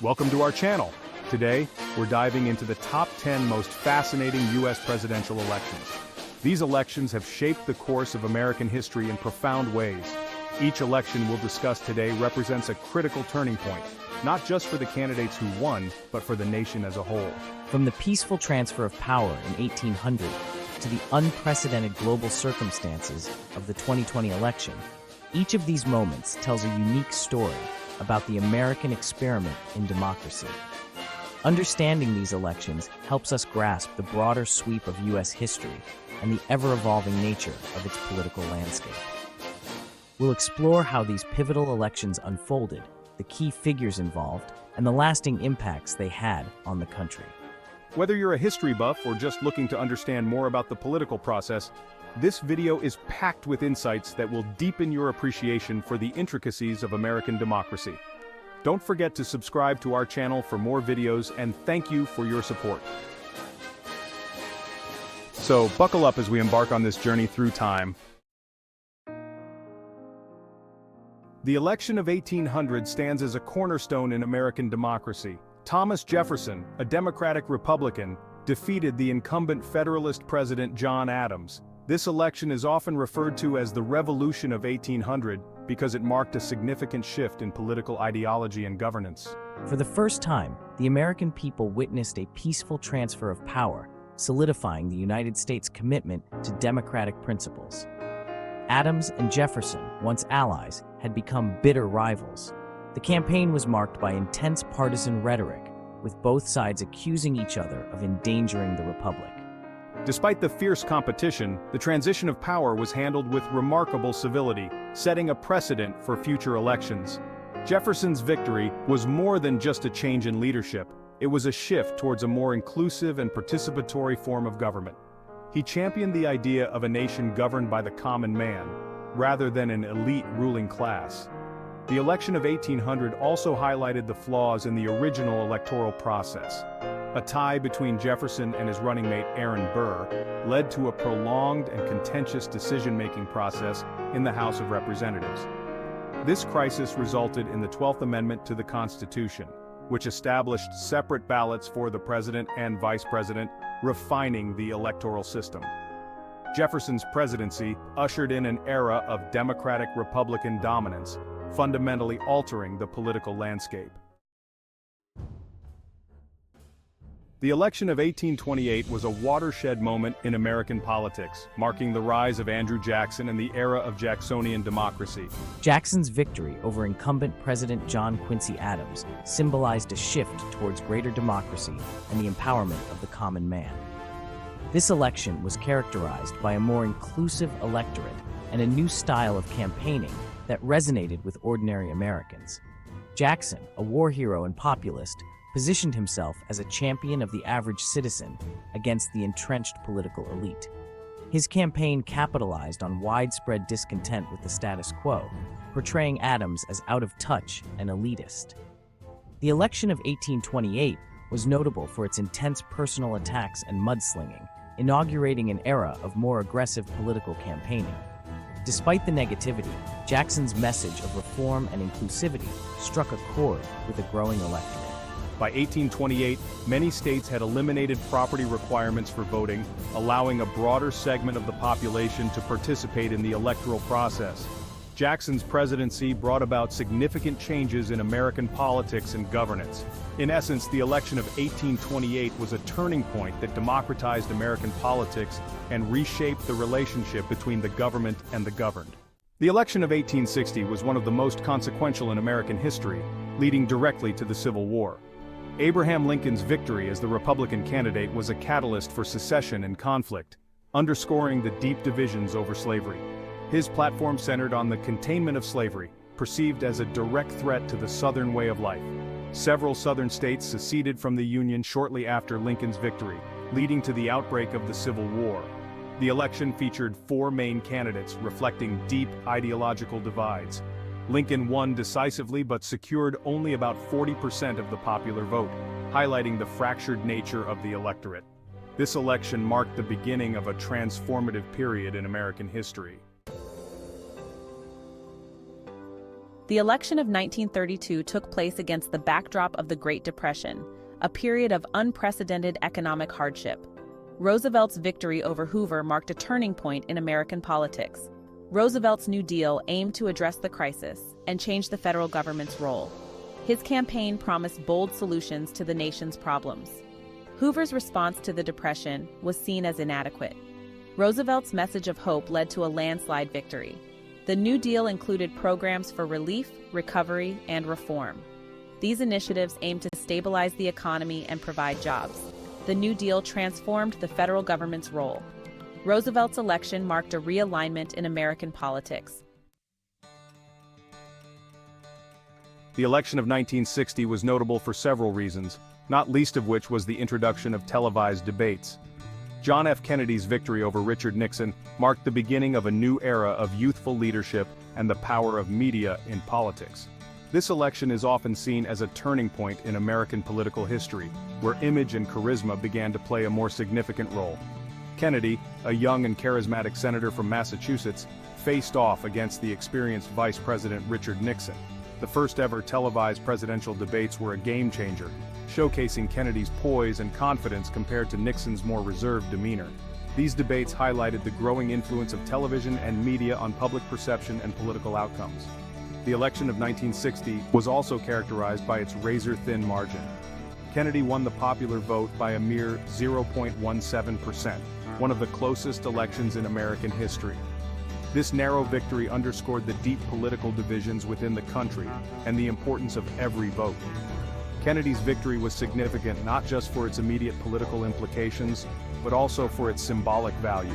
Welcome to our channel. Today, we're diving into the top 10 most fascinating U.S. presidential elections. These elections have shaped the course of American history in profound ways. Each election we'll discuss today represents a critical turning point, not just for the candidates who won, but for the nation as a whole. From the peaceful transfer of power in 1800 to the unprecedented global circumstances of the 2020 election, each of these moments tells a unique story about the American experiment in democracy. Understanding these elections helps us grasp the broader sweep of U.S. history and the ever-evolving nature of its political landscape. We'll explore how these pivotal elections unfolded, the key figures involved, and the lasting impacts they had on the country. Whether you're a history buff or just looking to understand more about the political process, this video is packed with insights that will deepen your appreciation for the intricacies of American democracy. Don't forget to subscribe to our channel for more videos, and thank you for your support. So, buckle up as we embark on this journey through time. The election of 1800 stands as a cornerstone in American democracy. Thomas Jefferson, a Democratic Republican, defeated the incumbent Federalist President John Adams. This election is often referred to as the Revolution of 1800 because it marked a significant shift in political ideology and governance. For the first time, the American people witnessed a peaceful transfer of power, solidifying the United States' commitment to democratic principles. Adams and Jefferson, once allies, had become bitter rivals. The campaign was marked by intense partisan rhetoric, with both sides accusing each other of endangering the republic. Despite the fierce competition, the transition of power was handled with remarkable civility, setting a precedent for future elections. Jefferson's victory was more than just a change in leadership. It was a shift towards a more inclusive and participatory form of government. He championed the idea of a nation governed by the common man, rather than an elite ruling class. The election of 1800 also highlighted the flaws in the original electoral process. A tie between Jefferson and his running mate Aaron Burr led to a prolonged and contentious decision-making process in the House of Representatives. This crisis resulted in the 12th Amendment to the Constitution, which established separate ballots for the president and vice president, refining the electoral system. Jefferson's presidency ushered in an era of Democratic-Republican dominance, fundamentally altering the political landscape. The election of 1828 was a watershed moment in American politics, marking the rise of Andrew Jackson and the era of Jacksonian democracy. Jackson's victory over incumbent President John Quincy Adams symbolized a shift towards greater democracy and the empowerment of the common man. This election was characterized by a more inclusive electorate and a new style of campaigning that resonated with ordinary Americans. Jackson, a war hero and populist, positioned himself as a champion of the average citizen against the entrenched political elite. His campaign capitalized on widespread discontent with the status quo, portraying Adams as out of touch and elitist. The election of 1828 was notable for its intense personal attacks and mudslinging, inaugurating an era of more aggressive political campaigning. Despite the negativity, Jackson's message of reform and inclusivity struck a chord with a growing electorate. By 1828, many states had eliminated property requirements for voting, allowing a broader segment of the population to participate in the electoral process. Jackson's presidency brought about significant changes in American politics and governance. In essence, the election of 1828 was a turning point that democratized American politics and reshaped the relationship between the government and the governed. The election of 1860 was one of the most consequential in American history, leading directly to the Civil War. Abraham Lincoln's victory as the Republican candidate was a catalyst for secession and conflict, underscoring the deep divisions over slavery. His platform centered on the containment of slavery, perceived as a direct threat to the Southern way of life. Several Southern states seceded from the Union shortly after Lincoln's victory, leading to the outbreak of the Civil War. The election featured four main candidates reflecting deep ideological divides. Lincoln won decisively but secured only about 40% of the popular vote, highlighting the fractured nature of the electorate. This election marked the beginning of a transformative period in American history. The election of 1932 took place against the backdrop of the Great Depression, a period of unprecedented economic hardship. Roosevelt's victory over Hoover marked a turning point in American politics. Roosevelt's New Deal aimed to address the crisis and change the federal government's role. His campaign promised bold solutions to the nation's problems. Hoover's response to the Depression was seen as inadequate. Roosevelt's message of hope led to a landslide victory. The New Deal included programs for relief, recovery, and reform. These initiatives aimed to stabilize the economy and provide jobs. The New Deal transformed the federal government's role. Roosevelt's election marked a realignment in American politics. The election of 1960 was notable for several reasons, not least of which was the introduction of televised debates. John F. Kennedy's victory over Richard Nixon marked the beginning of a new era of youthful leadership and the power of media in politics. This election is often seen as a turning point in American political history, where image and charisma began to play a more significant role. Kennedy, a young and charismatic senator from Massachusetts, faced off against the experienced Vice President Richard Nixon. The first ever televised presidential debates were a game-changer, showcasing Kennedy's poise and confidence compared to Nixon's more reserved demeanor. These debates highlighted the growing influence of television and media on public perception and political outcomes. The election of 1960 was also characterized by its razor-thin margin. Kennedy won the popular vote by a mere 0.17%, one of the closest elections in American history. This narrow victory underscored the deep political divisions within the country and the importance of every vote. Kennedy's victory was significant not just for its immediate political implications, but also for its symbolic value.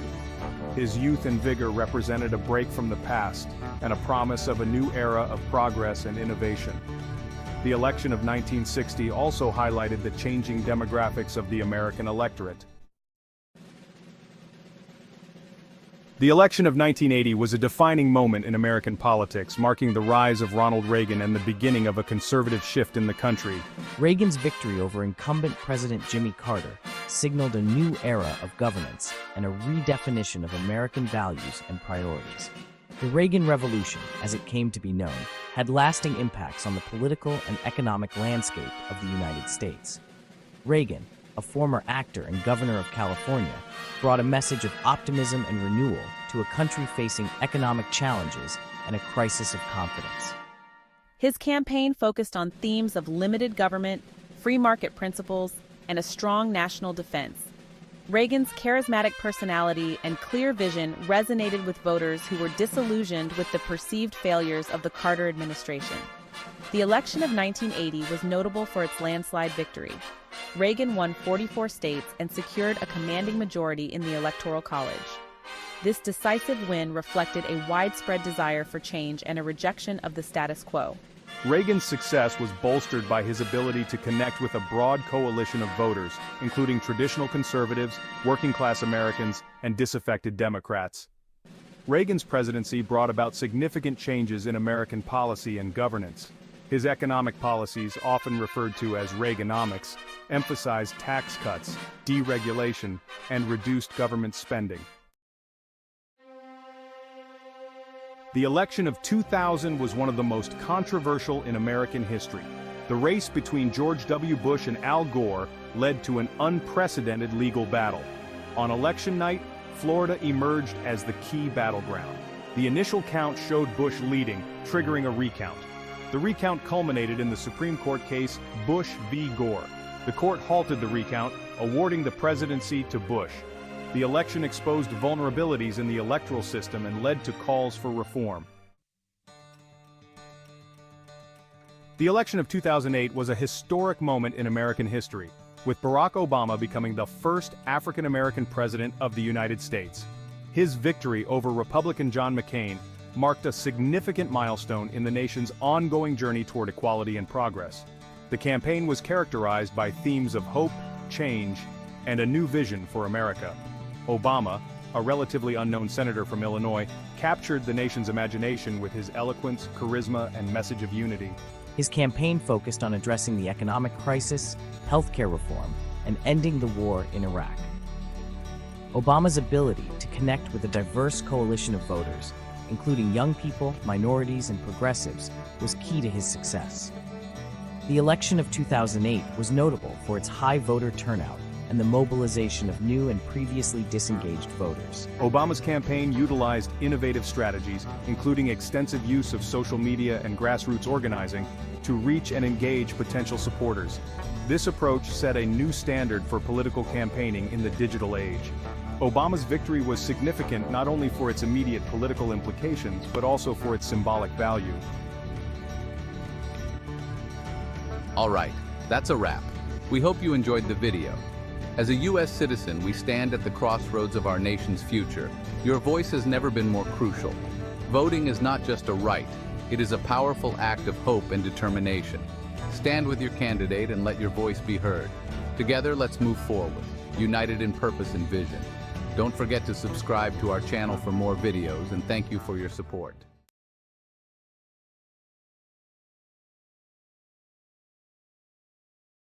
His youth and vigor represented a break from the past and a promise of a new era of progress and innovation. The election of 1960 also highlighted the changing demographics of the American electorate. The election of 1980 was a defining moment in American politics, marking the rise of Ronald Reagan and the beginning of a conservative shift in the country. Reagan's victory over incumbent President Jimmy Carter signaled a new era of governance and a redefinition of American values and priorities. The Reagan Revolution, as it came to be known, had lasting impacts on the political and economic landscape of the United States. Reagan, a former actor and governor of California, brought a message of optimism and renewal to a country facing economic challenges and a crisis of confidence. His campaign focused on themes of limited government, free market principles, and a strong national defense. Reagan's charismatic personality and clear vision resonated with voters who were disillusioned with the perceived failures of the Carter administration. The election of 1980 was notable for its landslide victory. Reagan won 44 states and secured a commanding majority in the Electoral College. This decisive win reflected a widespread desire for change and a rejection of the status quo. Reagan's success was bolstered by his ability to connect with a broad coalition of voters, including traditional conservatives, working-class Americans, and disaffected Democrats. Reagan's presidency brought about significant changes in American policy and governance. His economic policies, often referred to as Reaganomics, emphasized tax cuts, deregulation, and reduced government spending. The election of 2000 was one of the most controversial in American history. The race between George W. Bush and Al Gore led to an unprecedented legal battle. On election night, Florida emerged as the key battleground. The initial count showed Bush leading, triggering a recount. The recount culminated in the Supreme Court case Bush v. Gore. The court halted the recount, awarding the presidency to Bush. The election exposed vulnerabilities in the electoral system and led to calls for reform. The election of 2008 was a historic moment in American history, with Barack Obama becoming the first African-American president of the United States. His victory over Republican John McCain marked a significant milestone in the nation's ongoing journey toward equality and progress. The campaign was characterized by themes of hope, change, and a new vision for America. Obama, a relatively unknown senator from Illinois, captured the nation's imagination with his eloquence, charisma, and message of unity. His campaign focused on addressing the economic crisis, healthcare reform, and ending the war in Iraq. Obama's ability to connect with a diverse coalition of voters, including young people, minorities, and progressives, was key to his success. The election of 2008 was notable for its high voter turnout and the mobilization of new and previously disengaged voters. Obama's campaign utilized innovative strategies, including extensive use of social media and grassroots organizing, to reach and engage potential supporters. This approach set a new standard for political campaigning in the digital age. Obama's victory was significant not only for its immediate political implications, but also for its symbolic value. All right, that's a wrap. We hope you enjoyed the video. As a U.S. citizen, we stand at the crossroads of our nation's future. Your voice has never been more crucial. Voting is not just a right, it is a powerful act of hope and determination. Stand with your candidate and let your voice be heard. Together, let's move forward, united in purpose and vision. Don't forget to subscribe to our channel for more videos, and thank you for your support.